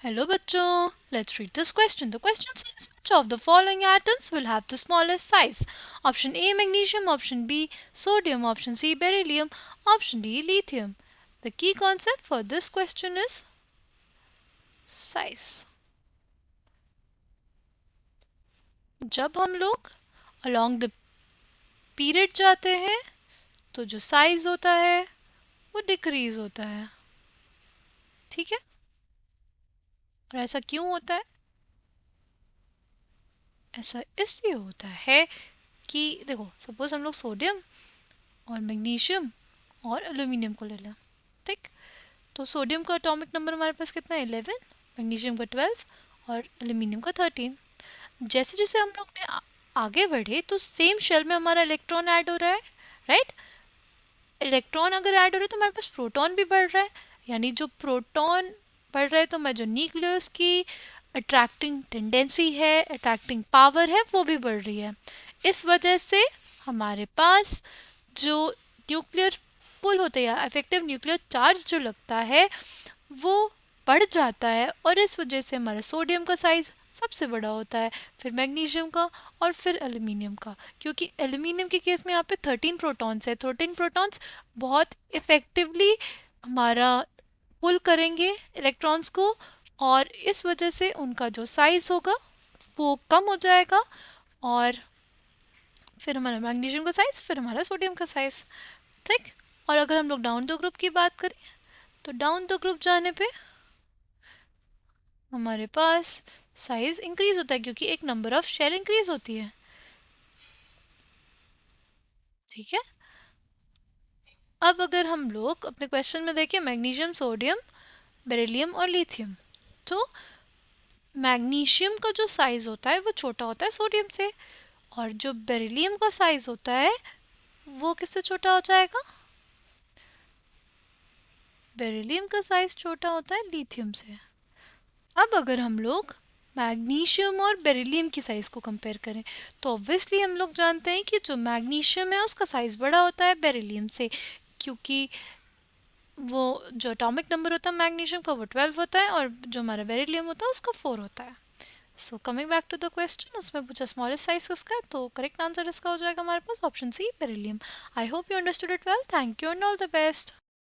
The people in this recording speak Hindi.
Hello bachcho, let's read this question. The question says which of the following atoms will have the smallest size? Option A magnesium, option B sodium, option C beryllium, option D lithium. The key concept for this question is size. जब हम लोग along the period जाते हैं तो जो size होता है वो decrease होता है, ठीक है? और ऐसा क्यों होता है? ऐसा इसलिए होता है कि देखो सपोज हम लोग सोडियम और मैग्नीशियम और एल्यूमिनियम को ले लें, ठीक? तो सोडियम का एटॉमिक नंबर हमारे पास कितना है 11, मैग्नीशियम का 12 और एल्यूमिनियम का 13। जैसे जैसे हम लोग ने आगे बढ़े तो सेम शेल में हमारा इलेक्ट्रॉन ऐड हो रहा है, राइट? इलेक्ट्रॉन अगर ऐड हो रहा है तो हमारे पास प्रोटॉन भी बढ़ रहा है, यानी जो प्रोटॉन बढ़ रहा है तो मैं जो न्यूक्लियस की अट्रैक्टिंग टेंडेंसी है, अट्रैक्टिंग पावर है, वो भी बढ़ रही है। इस वजह से हमारे पास जो न्यूक्लियर पुल होता है या इफेक्टिव न्यूक्लियर चार्ज जो लगता है वो बढ़ जाता है और इस वजह से हमारा सोडियम का साइज सबसे बड़ा होता है, फिर मैग्नीशियम का और फिर एल्यूमिनियम का। क्योंकि एल्यूमिनियम के केस में यहाँ पे 13 प्रोटॉन्स है, 13 प्रोटॉन्स बहुत इफेक्टिवली हमारा पुल करेंगे इलेक्ट्रॉन्स को और इस वजह से उनका जो साइज होगा वो कम हो जाएगा और फिर हमारा मैग्नीशियम का साइज, फिर हमारा सोडियम का साइज, ठीक? और अगर हम लोग डाउन द ग्रुप की बात करें तो डाउन द ग्रुप जाने पे हमारे पास साइज इंक्रीज होता है क्योंकि एक नंबर ऑफ शेल इंक्रीज होती है, ठीक है? अब अगर हम लोग अपने क्वेश्चन में देखें मैग्नीशियम, सोडियम, बेरिलियम और लिथियम, तो मैग्नीशियम का जो साइज होता है वो छोटा होता है सोडियम से और जो बेरिलियम का साइज होता है वो किससे छोटा हो जाएगा? बेरिलियम का साइज छोटा होता है लिथियम से। अब अगर हम लोग मैग्नीशियम और बेरिलियम की साइज को कंपेयर करें तो ऑब्वियसली हम लोग जानते हैं कि जो मैग्नीशियम है उसका साइज बड़ा होता है बेरिलियम से, क्योंकि वो जो एटॉमिक नंबर होता है मैग्नीशियम का वो 12 होता है और जो हमारा बेरिलियम होता है उसका 4 होता है। So coming back to the question, उसमें पूछा स्मॉलेस्ट साइज किसका है तो करेक्ट आंसर इसका हो जाएगा हमारे पास option C beryllium. I hope you understood it well. Thank you and all the best.